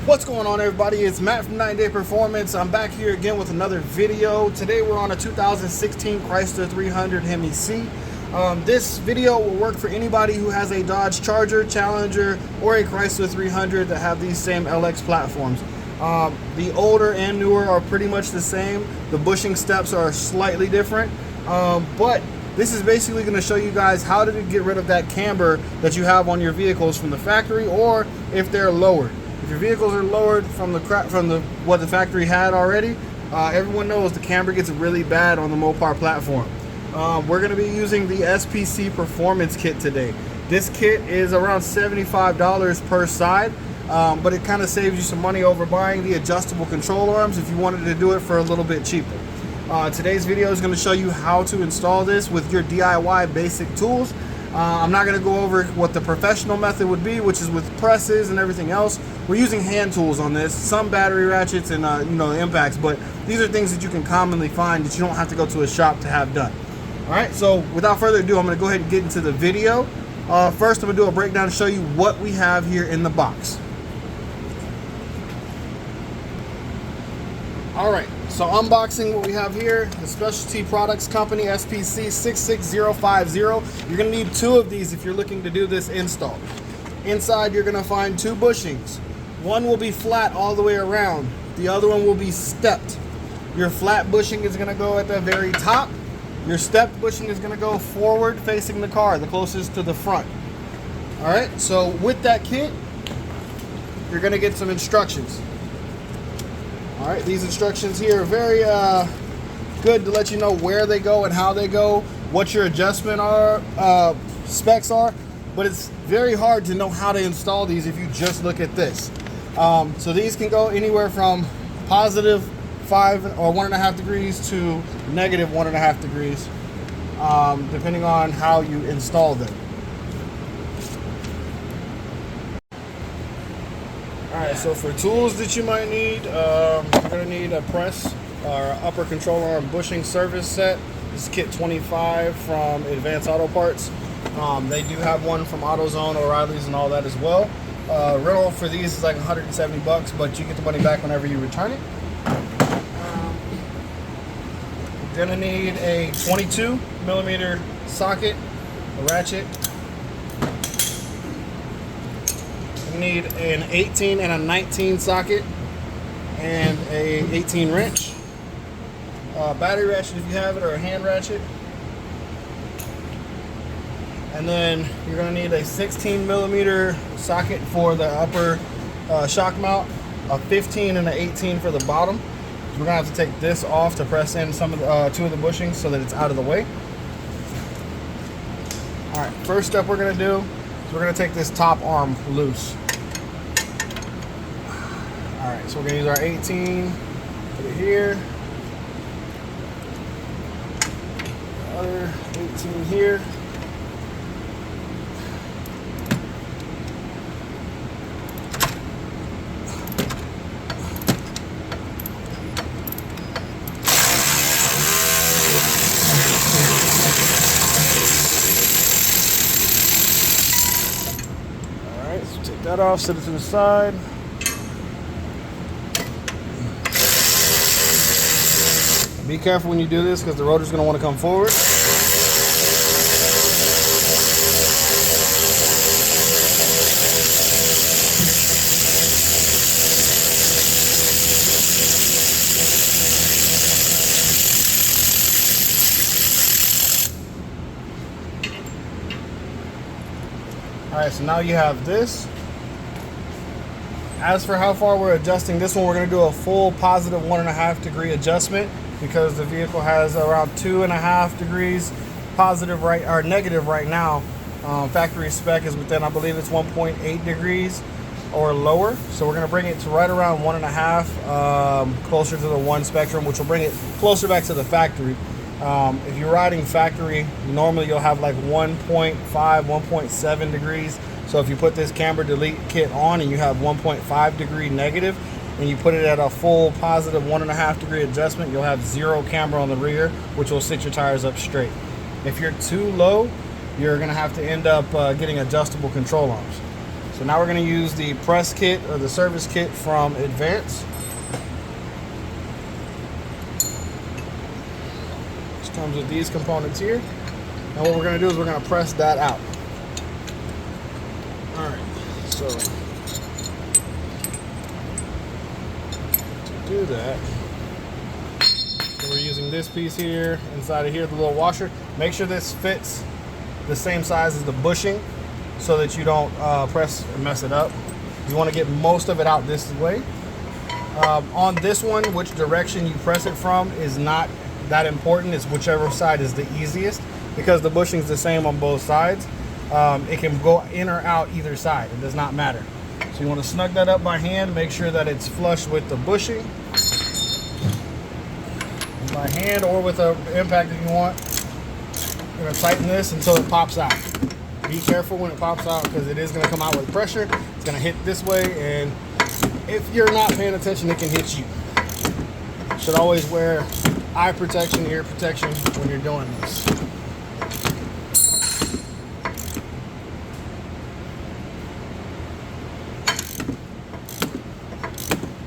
What's going on, everybody? It's Matt from 9 Day Performance. I'm back here again with another video. Today we're on a 2016 Chrysler 300 Hemi C. This video will work for anybody who has a Dodge Charger, Challenger, or a Chrysler 300 that have these same LX platforms. The older and newer are pretty much the same. The bushing steps are slightly different, but this is basically going to show you guys how to get rid of that camber that you have on your vehicles from the factory, or if they're lowered. If your vehicles are lowered from what the factory had already, everyone knows the camber gets really bad on the Mopar platform. We're going to be using the SPC Performance Kit today. This kit is around $75 per side, but it kind of saves you some money over buying the adjustable control arms if you wanted to do it for a little bit cheaper. Today's video is going to show you how to install this with your DIY basic tools. I'm not going to go over what the professional method would be, which is with presses and everything else. We're using hand tools on this, some battery ratchets and impacts, but these are things that you can commonly find that you don't have to go to a shop to have done. All right, so without further ado, I'm going to go ahead and get into the video. First, I'm going to do a breakdown to show you what we have here in the box. All right, so unboxing what we have here, the Specialty Products Company SPC 66050. You're going to need two of these if you're looking to do this install. Inside, you're going to find two bushings. One will be flat all the way around. The other one will be stepped. Your flat bushing is going to go at the very top. Your stepped bushing is going to go forward facing the car, the closest to the front. All right, so with that kit, you're going to get some instructions. All right, these instructions here are very good to let you know where they go and how they go, what your adjustment specs are, but it's very hard to know how to install these if you just look at this. So these can go anywhere from positive 5 or 1.5 degrees to negative 1.5 degrees, depending on how you install them. Alright, so for tools that you might need, you're going to need a press or upper control arm bushing service set. This is kit 25 from Advanced Auto Parts. They do have one from AutoZone, O'Reilly's, and all that as well. Rental for these is like 170 bucks, but you get the money back whenever you return it. You're going to need a 22 millimeter socket, a ratchet. Need an 18 and a 19 socket and a 18 wrench, battery ratchet if you have it, or a hand ratchet, and then you're going to need a 16 millimeter socket for the upper shock mount, a 15 and an 18 for the bottom. We're going to have to take this off to press in some of the two of the bushings so that it's out of the way. All right, first step we're going to do is we're going to take this top arm loose. Alright, so we're going to use our 18, put it here, other 18 here. Alright, so take that off, set it to the side. Be careful when you do this because the rotor's going to want to come forward. Alright, so now you have this. As for how far we're adjusting this one, we're going to do a full positive 1.5 degree adjustment, because the vehicle has around 2.5 degrees positive or negative right now. Factory spec is within, I believe it's 1.8 degrees or lower. So we're going to bring it to right around 1.5, closer to the 1 spectrum, which will bring it closer back to the factory. If you're riding factory, normally you'll have like 1.5, 1.7 degrees. So if you put this Camber Delete kit on and you have 1.5 degree negative, and you put it at a full positive 1.5 degree adjustment, you'll have 0 camber on the rear, which will sit your tires up straight. If you're too low, you're going to have to end up getting adjustable control arms. So now we're going to use the press kit or the service kit from Advance. This comes with these components here. And what we're going to do is we're going to press that out. Alright, so to do that, so we're using this piece here, inside of here, the little washer. Make sure this fits the same size as the bushing so that you don't press and mess it up. You want to get most of it out this way. On this one, which direction you press it from is not that important. It's whichever side is the easiest, because the bushing's the same on both sides. It can go in or out either side. It does not matter. So you want to snug that up by hand. Make sure that it's flush with the bushing. By hand or with an impact if you want. You're going to tighten this until it pops out. Be careful when it pops out, because it is going to come out with pressure. It's going to hit this way, and if you're not paying attention, it can hit you. You should always wear eye protection, ear protection when you're doing this.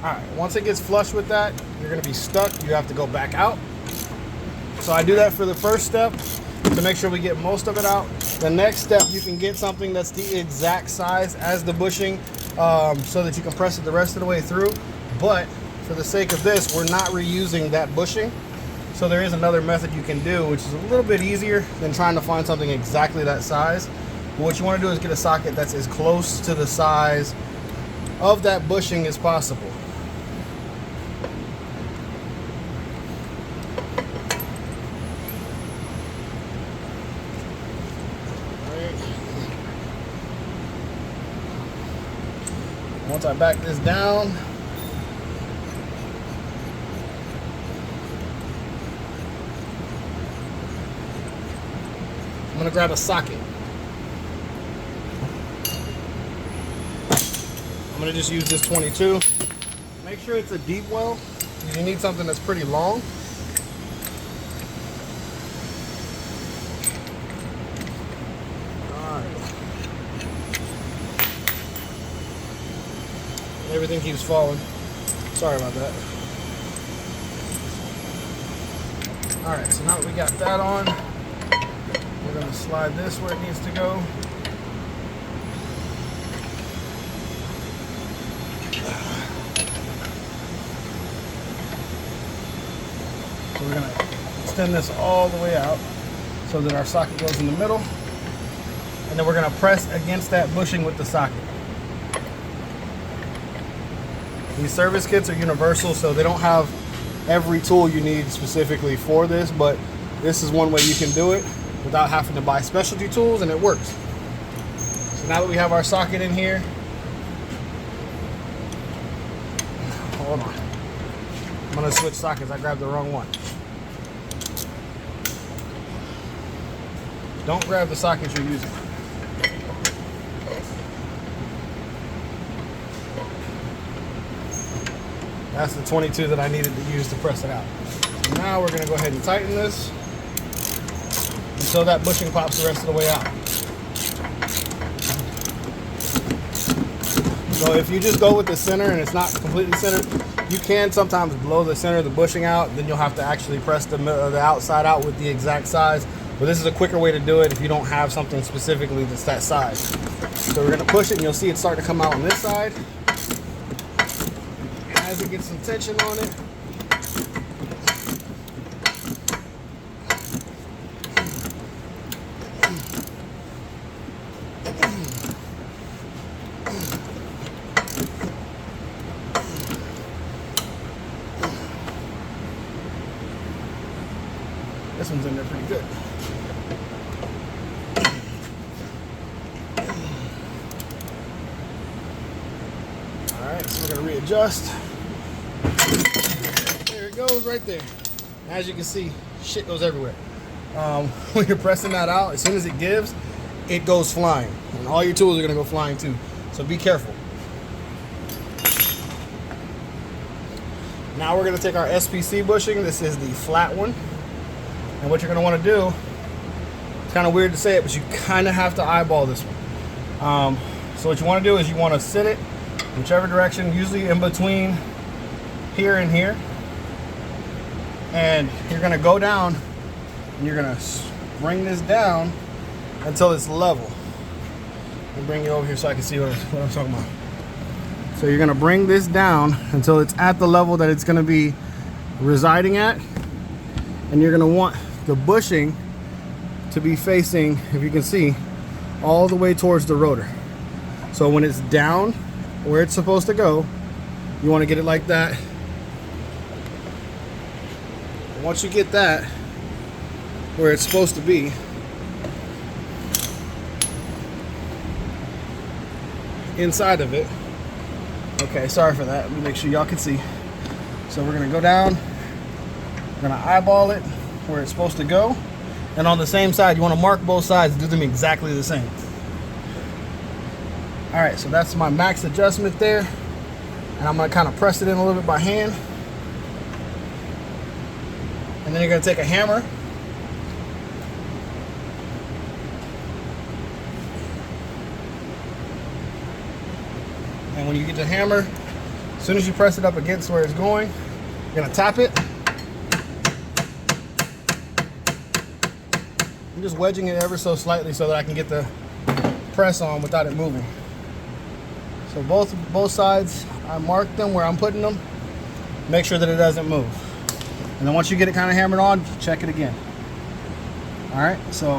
Alright, once it gets flush with that, you're going to be stuck. You have to go back out. So I do that for the first step to make sure we get most of it out. The next step, you can get something that's the exact size as the bushing so that you can press it the rest of the way through. But for the sake of this, we're not reusing that bushing. So there is another method you can do, which is a little bit easier than trying to find something exactly that size. But what you want to do is get a socket that's as close to the size of that bushing as possible. Once I back this down, I'm going to grab a socket. I'm going to just use this 22. Make sure it's a deep well, because you need something that's pretty long. Everything keeps falling. Sorry about that. Alright, so now that we got that on, we're going to slide this where it needs to go. So we're going to extend this all the way out so that our socket goes in the middle. And then we're going to press against that bushing with the socket. These service kits are universal, so they don't have every tool you need specifically for this, but this is one way you can do it without having to buy specialty tools, and it works. So now that we have our socket in here, hold on. I'm going to switch sockets. I grabbed the wrong one. Don't grab the socket you're using. That's the 22 that I needed to use to press it out. So now we're going to go ahead and tighten this until that bushing pops the rest of the way out. So if you just go with the center and it's not completely centered, you can sometimes blow the center of the bushing out. Then you'll have to actually press the outside out with the exact size. But this is a quicker way to do it if you don't have something specifically that's that size. So we're going to push it, and you'll see it start to come out on this side. As it gets some tension on it, this one's in there pretty good. Alright, so we're going to readjust. There it goes right there. As you can see, shit goes everywhere. When you're pressing that out, as soon as it gives, it goes flying. And all your tools are going to go flying too. So be careful. Now we're going to take our SPC bushing. This is the flat one. And what you're going to want to do, it's kind of weird to say it, but you kind of have to eyeball this one. So what you want to do is you want to sit it whichever direction, usually in between here and here. And you're going to go down and you're going to bring this down until it's level. I'll bring you over here so I can see what I'm talking about. So you're going to bring this down until it's at the level that it's going to be residing at. And you're going to want the bushing to be facing, if you can see, all the way towards the rotor. So when it's down where it's supposed to go, you want to get it like that. And once you get that where it's supposed to be, inside of it, okay, sorry for that, let me make sure y'all can see. So we're going to go down, we're going to eyeball it where it's supposed to go, and on the same side you want to mark both sides, do them exactly the same. Alright, so that's my max adjustment there, and I'm going to kind of press it in a little bit by hand. And then you're going to take a hammer and when you get the hammer, as soon as you press it up against where it's going, you're going to tap it. I'm just wedging it ever so slightly so that I can get the press on without it moving. So both sides, I marked them where I'm putting them. Make sure that it doesn't move. And then once you get it kind of hammered on, check it again. Alright, so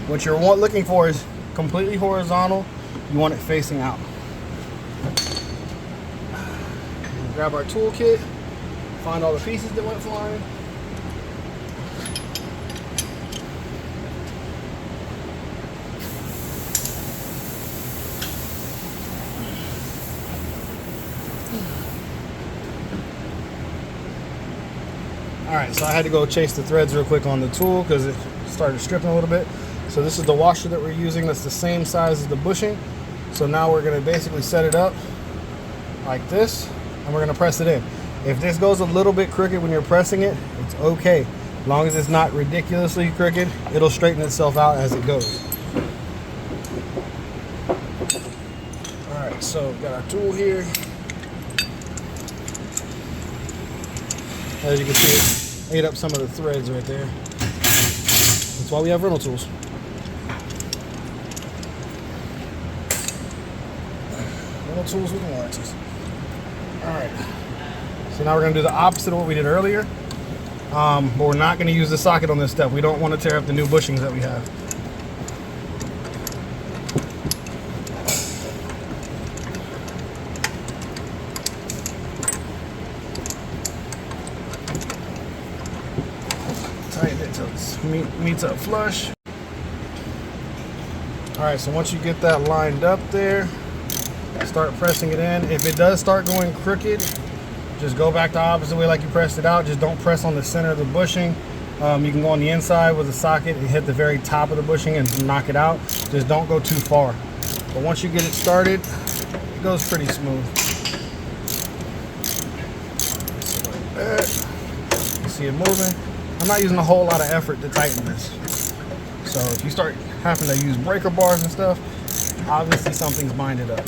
what you're looking for is completely horizontal. You want it facing out. Grab our toolkit, find all the pieces that went flying. Alright, so I had to go chase the threads real quick on the tool because it started stripping a little bit. So this is the washer that we're using that's the same size as the bushing. So now we're going to basically set it up like this, and we're going to press it in. If this goes a little bit crooked when you're pressing it, it's okay. As long as it's not ridiculously crooked, it'll straighten itself out as it goes. Alright, so we've got our tool here. As you can see, it ate up some of the threads right there. That's why we have rental tools. Rental tools with warranties. Alright. So now we're going to do the opposite of what we did earlier. But we're not going to use the socket on this step. We don't want to tear up the new bushings that we have. Tighten it till it meets up flush. Alright, so once you get that lined up there, start pressing it in. If it does start going crooked, just go back the opposite way like you pressed it out. Just don't press on the center of the bushing. You can go on the inside with a socket and hit the very top of the bushing and knock it out. Just don't go too far. But once you get it started, it goes pretty smooth. So like that. You see it moving. I'm not using a whole lot of effort to tighten this. So if you start having to use breaker bars and stuff, obviously something's binded up.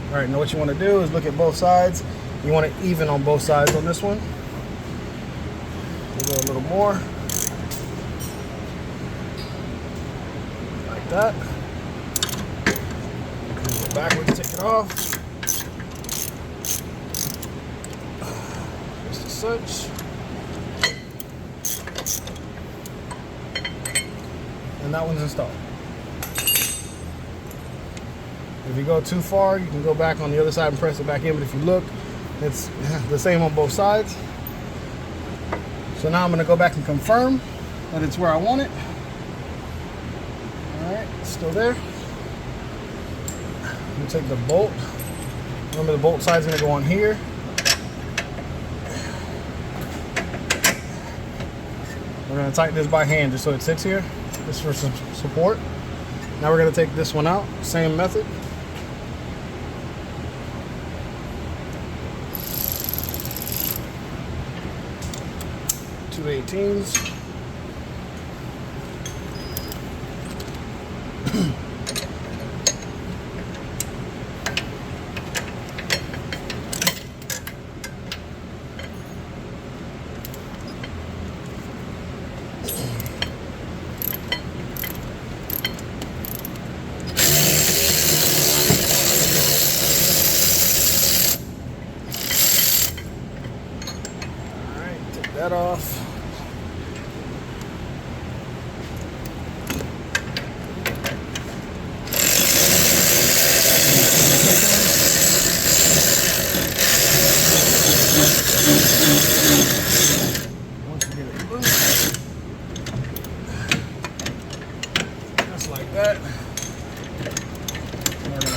Alright, now what you want to do is look at both sides. You want it even on both sides on this one. We'll go a little more. Like that. Go backwards, take it off. Just as such. And that one's installed. If you go too far, you can go back on the other side and press it back in, but if you look, it's the same on both sides. So now I'm going to go back and confirm that it's where I want it. Alright, it's still there. I'm going to take the bolt. Remember, the bolt side's going to go on here. We're going to tighten this by hand just so it sits here, just for some support. Now we're going to take this one out, same method. 218s.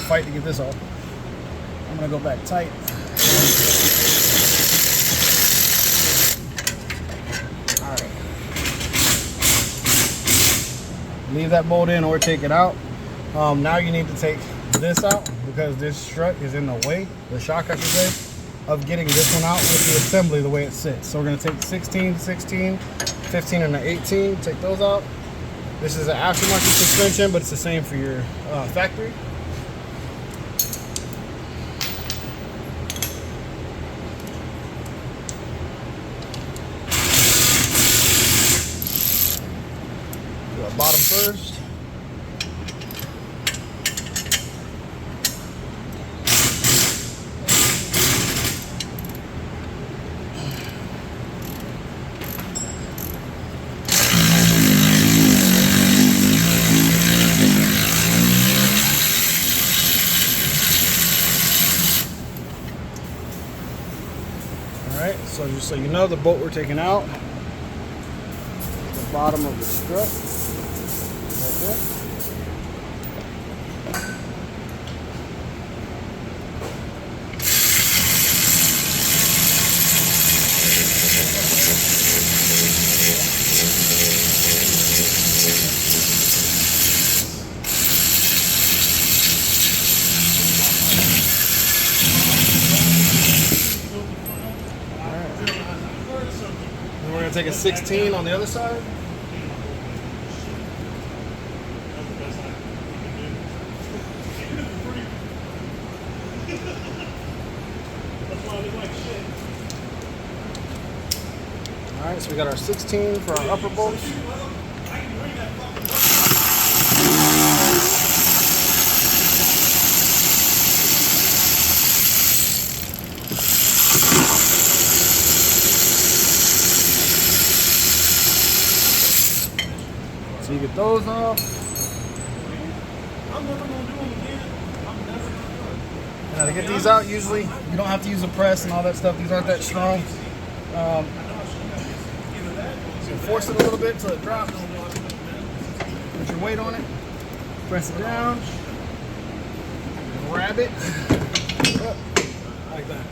fight to get this off. I'm gonna go back tight. All right. Leave that bolt in or take it out. Now you need to take this out because this strut is in the way, the shock I should say, of getting this one out with the assembly the way it sits. So we're gonna take 16, 16, 15, and the 18, take those out. This is an aftermarket suspension, but it's the same for your factory. Do our bottom first. Alright, so just so you know, the bolt we're taking out, the bottom of the strut, right there. We're going to take a 16 on the other side. Alright, so we got our 16 for our upper bolts. So you get those off. Now to get these out, usually you don't have to use a press and all that stuff. These aren't that strong. So force it a little bit till it drops. Put your weight on it. Press it down. Grab it. Like that.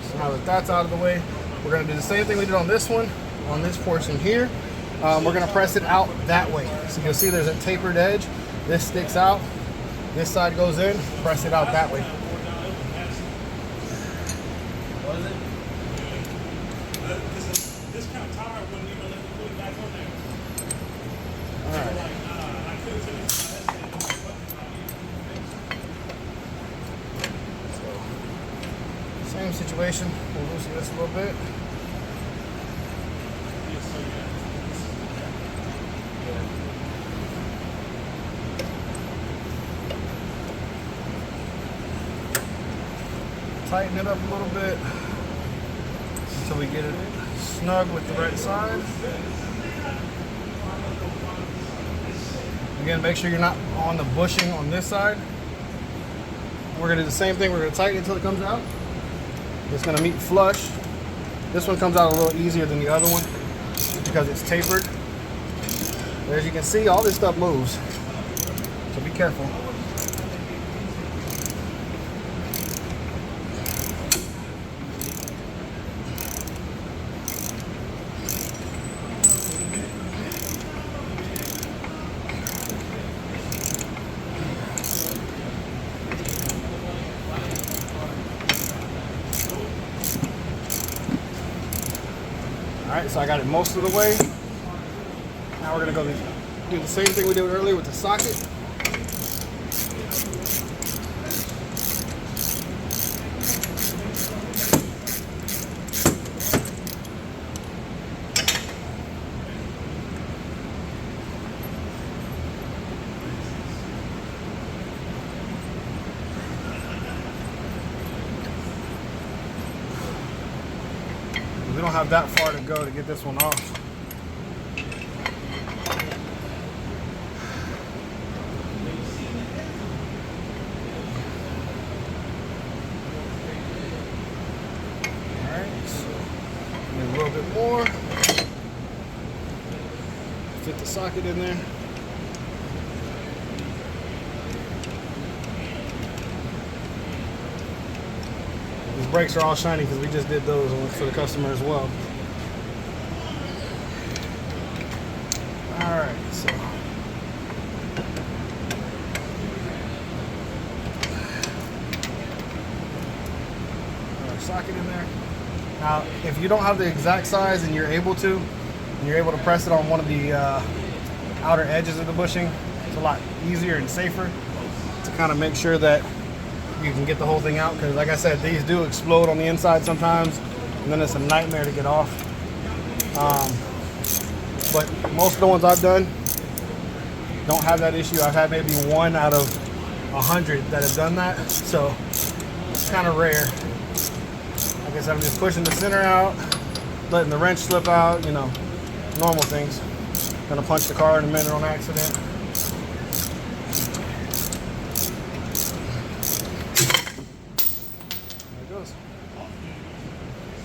So now that that's out of the way, we're going to do the same thing we did on this one. On this portion here, we're going to press it out that way. So you'll see there's a tapered edge. This sticks out. This side goes in. Press it out that way. All right. So, same situation. We'll loosen this a little bit. Tighten it up a little bit until we get it snug with the right side. Again, make sure you're not on the bushing on this side. We're going to do the same thing. We're going to tighten it until it comes out. It's going to meet flush. This one comes out a little easier than the other one because it's tapered. But as you can see, all this stuff moves, so be careful. Alright, so I got it most of the way. Now we're going to go do the same thing we did earlier with the socket. We don't have that far to go to get this one off. Alright, so a little bit more. Fit the socket in there. brakes are all shiny because we just did those for the customer as well. All right, so our socket in there. Now, if you don't have the exact size and you're able to press it on one of the outer edges of the bushing, it's a lot easier and safer to kind of make sure that you can get the whole thing out, because like I said, these do explode on the inside sometimes, and then it's a nightmare to get off. But most of the ones I've done don't have that issue. I've had maybe 1 out of 100 that have done that, so it's kind of rare. Like I said, I'm just pushing the center out, letting the wrench slip out, you know, normal things. Gonna punch the car in a minute on accident. There it goes.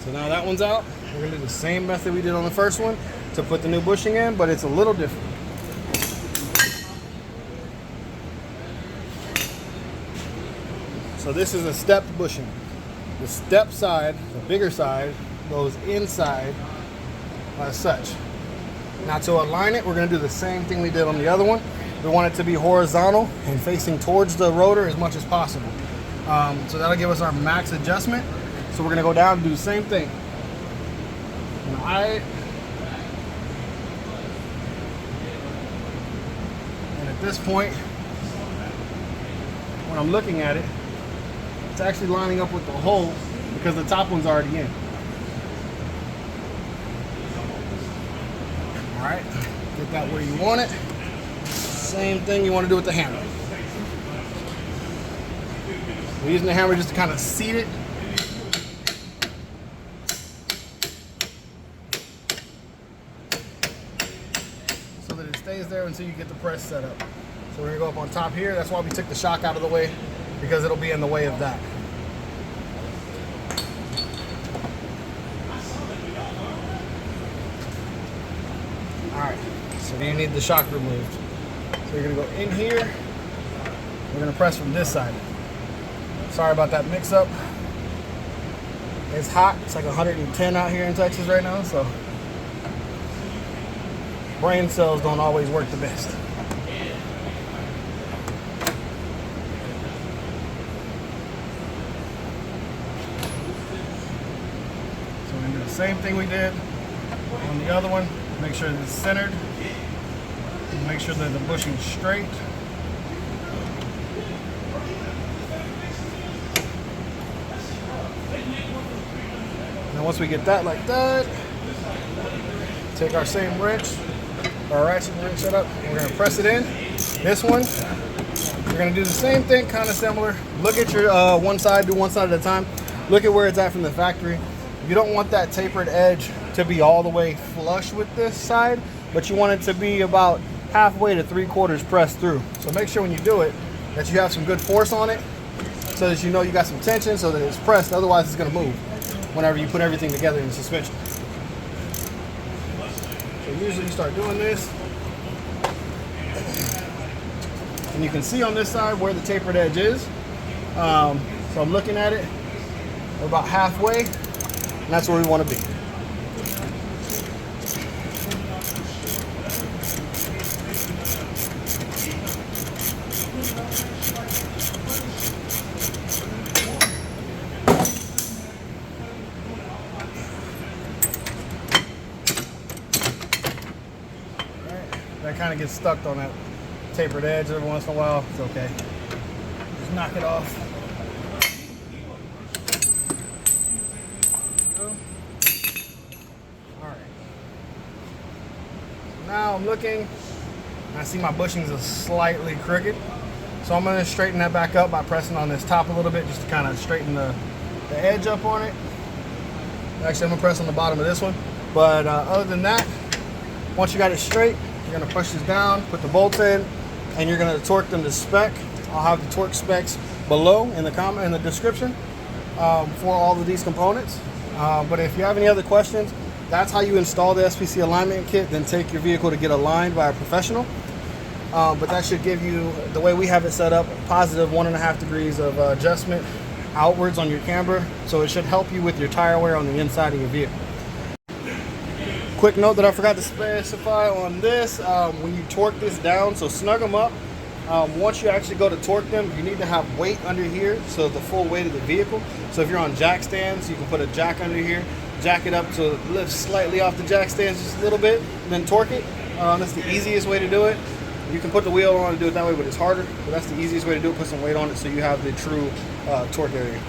So now that one's out. We're gonna do the same method we did on the first one to put the new bushing in, but it's a little different. So this is a stepped bushing. The step side, the bigger side, goes inside as such. Now to align it, we're going to do the same thing we did on the other one. We want it to be horizontal and facing towards the rotor as much as possible. So that'll give us our max adjustment. So we're going to go down and do the same thing. And at this point, when I'm looking at it, it's actually lining up with the hole because the top one's already in. All right, get that where you want it. Same thing you want to do with the hammer. We're using the hammer just to kind of seat it. So that it stays there until you get the press set up. So we're gonna go up on top here. That's why we took the shock out of the way, because it'll be in the way of that. All right, so you need the shock removed. So you're gonna go in here. We're gonna press from this side. Sorry about that mix up. It's hot, it's like 110 out here in Texas right now, so brain cells don't always work the best. Same thing we did on the other one. Make sure that it's centered. Make sure that the bushing's straight. And once we get that like that, take our same wrench, our ratchet wrench set up, and we're gonna press it in. This one, we're gonna do the same thing, kind of similar. Look at your one side, do one side at a time. Look at where it's at from the factory. You don't want that tapered edge to be all the way flush with this side, but you want it to be about halfway to 3/4 pressed through. So make sure when you do it that you have some good force on it, so that you know you got some tension, so that it's pressed. Otherwise, it's going to move whenever you put everything together in suspension. So usually you start doing this, and you can see on this side where the tapered edge is. So I'm looking at it. We're about halfway. And that's where we want to be. That kind of gets stuck on that tapered edge every once in a while. It's okay. Just knock it off. Now I'm looking, and I see my bushings are slightly crooked. So I'm going to straighten that back up by pressing on this top a little bit, just to kind of straighten the edge up on it. Actually, I'm going to press on the bottom of this one. But other than that, once you got it straight, you're going to push this down, put the bolts in, and you're going to torque them to spec. I'll have the torque specs below in the comment in the description for all of these components. But if you have any other questions, that's how you install the SPC alignment kit, then take your vehicle to get aligned by a professional. But that should give you, the way we have it set up, positive 1.5 degrees of adjustment outwards on your camber, so it should help you with your tire wear on the inside of your vehicle. Quick note that I forgot to specify on this, when you torque this down, so snug them up. Once you actually go to torque them, you need to have weight under here, so the full weight of the vehicle. So if you're on jack stands, you can put a jack under here, jack it up so it lifts slightly off the jack stands just a little bit, and then torque it. That's the easiest way to do it. You can put the wheel on and do it that way, but it's harder. But that's the easiest way to do it, put some weight on it so you have the true torque area.